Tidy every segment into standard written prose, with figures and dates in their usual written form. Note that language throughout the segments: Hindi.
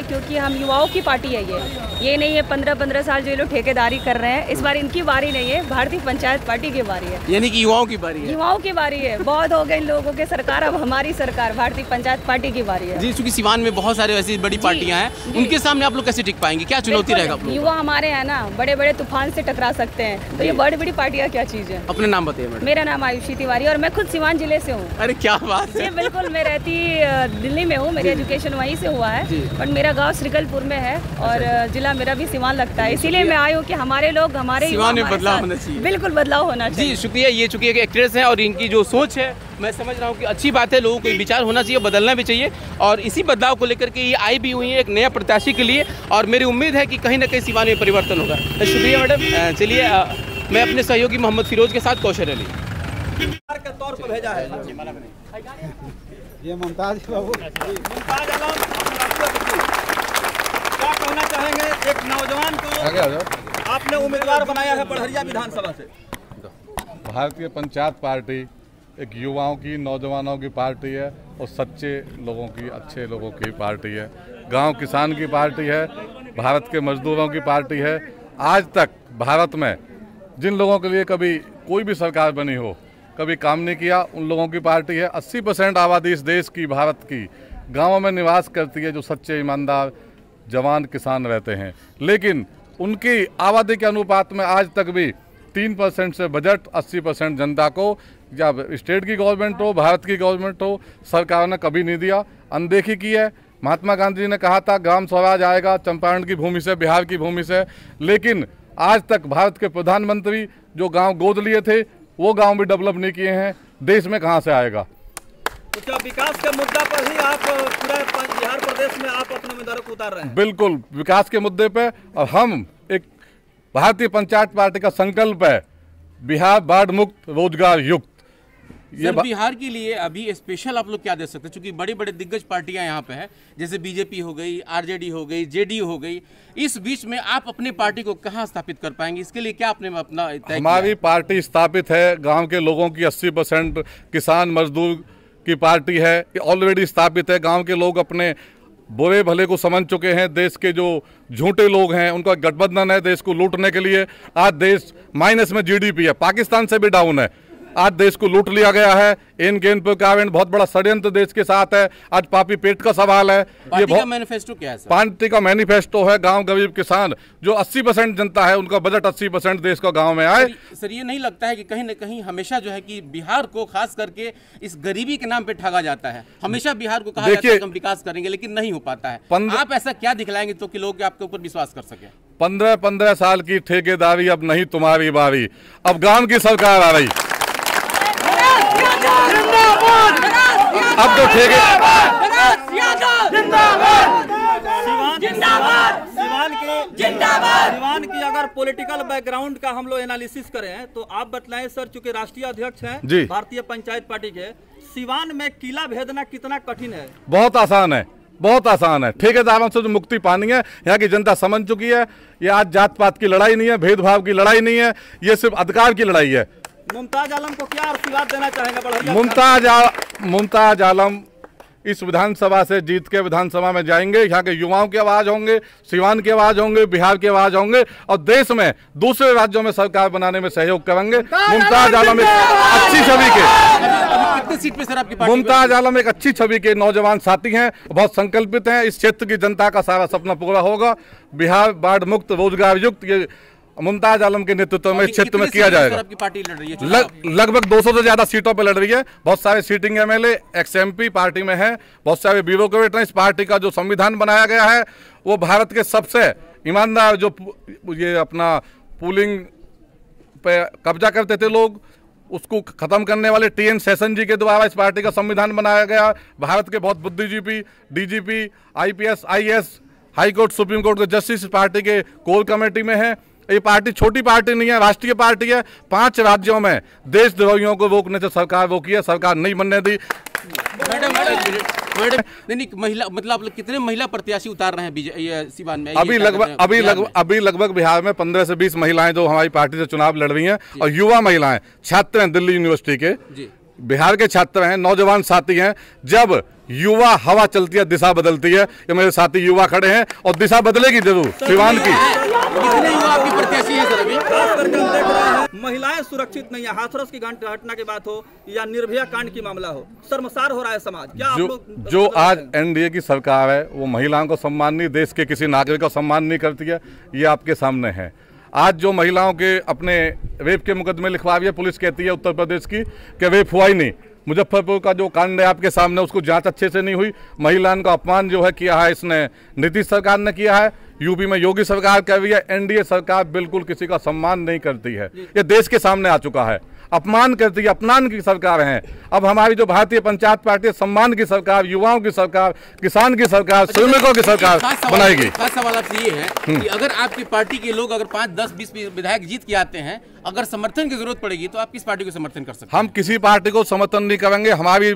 क्योंकि हम युवाओं की पार्टी है ये नहीं है 15-15 साल जो ये लोग ठेकेदारी कर रहे हैं। इस बार इनकी बारी नहीं है, भारतीय पंचायत पार्टी की बारी है, यानी कि युवाओं की बारी है। युवाओं की बारी है, बहुत हो गए इन लोगों के सरकार, अब हमारी सरकार भारतीय पंचायत पार्टी की बारी है। जी, क्योंकि सिवान में बहुत सारे ऐसी बड़ी पार्टियां हैं, उनके सामने आप लोग कैसे टिक पाएंगे, क्या चुनौती रहेगा? युवा हमारे हैं ना, बड़े बड़े तूफान से टकरा सकते हैं, तो ये बड़ी बड़ी पार्टियां क्या चीज़ है। अपने नाम बताइए मैडम। मेरा नाम आयुषी तिवारी और मैं खुद सिवान जिले से हूँ। अरे क्या बात है। बिल्कुल, मैं रहती दिल्ली में हूँ, मेरी एजुकेशन वहीं से हुआ है, बट मेरा गांव श्रीकलपुर में है और जिला मेरा भी सिवान लगता है, इसीलिए मैं आई हूँ कि हमारे लोग हमारे सिवान में बदलाव होना चाहिए। बिल्कुल बदलाव होना चाहिए। जी शुक्रिया। ये चूंकि एक एक्ट्रेस है और इनकी जो सोच है मैं समझ रहा हूँ कि अच्छी बात है, लोगों को विचार होना चाहिए, बदलना भी चाहिए और इसी बदलाव को लेकर के ये आई भी हुई है एक नया प्रत्याशी के लिए और मेरी उम्मीद है कि कहीं ना कहीं सिवान में परिवर्तन होगा। शुक्रिया मैडम। चलिए मैं अपने सहयोगी मोहम्मद फिरोज के साथ कौशल अली के तौर पर भेजा है। ये मुमताज बाबू, मुमताज आलम, क्या कहना चाहेंगे? एक नौजवान को आपने उम्मीदवार बनाया है बड़हरिया विधानसभा से। भारतीय पंचायत पार्टी एक युवाओं की, नौजवानों की पार्टी है और सच्चे लोगों की, अच्छे लोगों की पार्टी है। गांव किसान की पार्टी है, भारत के मजदूरों की पार्टी है। आज तक भारत में जिन लोगों के लिए कभी कोई भी सरकार बनी हो, कभी काम नहीं किया, उन लोगों की पार्टी है। 80% आबादी इस देश की, भारत की, गाँवों में निवास करती है, जो सच्चे ईमानदार जवान किसान रहते हैं। लेकिन उनकी आबादी के अनुपात में आज तक भी 3% से बजट 80% जनता को, जब स्टेट की गवर्नमेंट हो, भारत की गवर्नमेंट हो, सरकार ने कभी नहीं दिया, अनदेखी की है। महात्मा गांधी जी ने कहा था ग्राम स्वराज आएगा चंपारण की भूमि से, बिहार की भूमि से, लेकिन आज तक भारत के प्रधानमंत्री जो गांव गोद लिए थे वो गांव भी डेवलप नहीं किए हैं। देश में कहां से आएगा? तो क्या विकास के मुद्दा पर ही आप पूरा बिहार प्रदेश में आप अपने उम्मीदवारों को उतार रहे हैं? बिल्कुल, विकास के मुद्दे पे। और हम एक भारतीय पंचायत पार्टी का संकल्प है बिहार बाढ़ मुक्त, रोजगार युक्त। ये बिहार के लिए अभी स्पेशल आप लोग क्या दे सकते हैं, क्योंकि बड़ी बड़ी दिग्गज पार्टियां यहाँ पे हैं, जैसे बीजेपी हो गई, आरजेडी हो गई, जेडीयू हो गई। इस बीच में आप अपनी पार्टी को कहाँ स्थापित कर पाएंगे, इसके लिए क्या आपने अपना तय किया? हमारी पार्टी स्थापित है, गांव के लोगों की 80% किसान मजदूर की पार्टी है, ऑलरेडी स्थापित है। गांव के लोग अपने बुरे भले को समझ चुके हैं। देश के जो झूठे लोग हैं उनका गठबंधन है देश को लूटने के लिए। आज देश माइनस में जीडीपी है, पाकिस्तान से भी डाउन है। आज देश को लूट लिया गया है, इन गेन पर कारण बहुत बड़ा षड्यंत्र देश के साथ है। आज पापी पेट का सवाल है। ये बहुत मैनिफेस्टो क्या है सर? पार्टी का मैनिफेस्टो है गांव गरीब किसान, जो 80% जनता है उनका बजट 80% देश का गांव में आए। सर ये नहीं लगता है कि कहीं न कहीं हमेशा जो है कि बिहार को खास करके इस गरीबी के नाम पे ठगा जाता है? हमेशा बिहार को कहा जाता है हम विकास करेंगे, लेकिन नहीं हो पाता है। आप ऐसा क्या दिखलाएंगे तो कि लोग आपके ऊपर विश्वास कर सके? 15-15 साल की ठेकेदारी अब नहीं तुम्हारी बारी, अब गांव की सरकार आ रही। अब तो सिवान की अगर पॉलिटिकल बैकग्राउंड का हम लोग एनालिसिस करें तो आप बतलाएं सर, चूंकि राष्ट्रीय अध्यक्ष हैं भारतीय पंचायत पार्टी के, सिवान में किला भेदना कितना कठिन है? बहुत आसान है, बहुत आसान है। ठेकेदारों से जो मुक्ति पानी है, यहाँ की जनता समझ चुकी है। ये आज जात पात की लड़ाई नहीं है, भेदभाव की लड़ाई नहीं है, ये सिर्फ अधिकार की लड़ाई है। मुमताज आलम को क्या आशीर्वाद देना चाहेंगे बड़हरिया? मुमताज आलम इस विधानसभा से जीत के विधानसभा में जाएंगे, यहाँ के युवाओं की आवाज होंगे, सिवान की आवाज होंगे, बिहार की आवाज होंगे और देश में दूसरे राज्यों में सरकार बनाने में सहयोग करेंगे। मुमताज आलम एक अच्छी छवि के, कितनी सीट पे सर आपकी पार्टी? मुमताज आलम एक अच्छी छवि के नौजवान साथी हैं, बहुत संकल्पित हैं। इस क्षेत्र की जनता का सारा सपना पूरा होगा। बिहार बाढ़ मुक्त, रोजगार युक्त, ये मुमताज आलम के नेतृत्व में क्षेत्र में किया जाएगा। आपकी पार्टी लड़ रही है? लगभग 200 से ज्यादा सीटों पर लड़ रही है। बहुत सारे सीटिंग एमएलए, एक्स-एमपी पार्टी में हैं, बहुत सारे ब्यूरोक्रेट हैं। इस पार्टी का जो संविधान बनाया गया है वो भारत के सबसे ईमानदार, जो ये अपना पूलिंग पे कब्जा करते थे लोग, उसको खत्म करने वाले टीएन शेषन जी के द्वारा इस पार्टी का संविधान बनाया गया। भारत के बहुत बुद्धिजीवी, DGP, IPS, IAS, high court, supreme court के जस्टिस पार्टी के कोर कमेटी में है। ये पार्टी छोटी पार्टी नहीं है, राष्ट्रीय पार्टी है। 5 राज्यों में देशद्रोहियों को रोकने से सरकार रोकी है, सरकार नहीं बनने दी। मैडम नहीं, महिला मतलब आप लोग कितने महिला प्रत्याशी उतार रहे हैं सिवान में? अभी लगभग बिहार में 15 से 20 महिलाएं जो हमारी पार्टी से चुनाव लड़ रही हैं और युवा महिलाएं, छात्र हैं दिल्ली यूनिवर्सिटी के, बिहार के छात्र हैं, नौजवान साथी हैं। जब युवा हवा चलती है, दिशा बदलती है। ये मेरे साथी युवा खड़े हैं और दिशा बदलेगी जरूर सिवान की। कितने युवा आपकी प्रत्याशी है सर? अभी महिलाएं सुरक्षित नहीं है। हाथरस की घटना की बात हो या निर्भया कांड की मामला हो, शर्मसार हो रहा है समाज। क्या जो आज एनडीए की सरकार है वो महिलाओं को सम्मान नहीं, देश के किसी नागरिक को सम्मान नहीं करती है। ये आपके सामने है। आज जो महिलाओं के अपने रेप के मुकदमे लिखवा रही है, पुलिस कहती है उत्तर प्रदेश की कि रेप हुआ ही नहीं। मुजफ्फरपुर का जो कांड है आपके सामने, उसको जांच अच्छे से नहीं हुई। महिलाओं का अपमान जो है किया है इसने नीतीश सरकार ने किया है, यूपी में योगी सरकार कर रही है। एनडीए सरकार बिल्कुल किसी का सम्मान नहीं करती है। ये देश के सामने आ चुका है। अपमान करती है, अपमान की सरकार है। अब हमारी जो भारतीय पंचायत पार्टी है, सम्मान की सरकार, युवाओं की सरकार, किसान की सरकार, श्रमिकों की सरकार बनाएगी। खास सवाल आपसे ये है कि अगर आपकी पार्टी के लोग अगर 5, 10, 20 विधायक जीत के आते हैं, अगर समर्थन की जरूरत पड़ेगी तो आप किस पार्टी को समर्थन कर सकते हैं? हम किसी पार्टी को समर्थन नहीं करेंगे। हमारी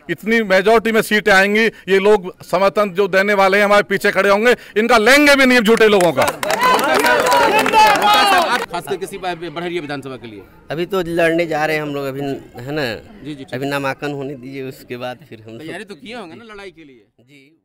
इतनी मेजोरिटी में सीटें आएंगी, ये लोग समर्थन जो देने वाले हैं हमारे पीछे खड़े होंगे। इनका लेंगे भी नहीं झूठे लोगों का। आप खासकर किसी बड़हरिया विधानसभा के लिए अभी तो लड़ने जा रहे हैं हम लोग, अभी है ना जी, अभी नामांकन होने दीजिए, उसके बाद फिर हम तैयारी तो किए होंगे ना लड़ाई के लिए? जी।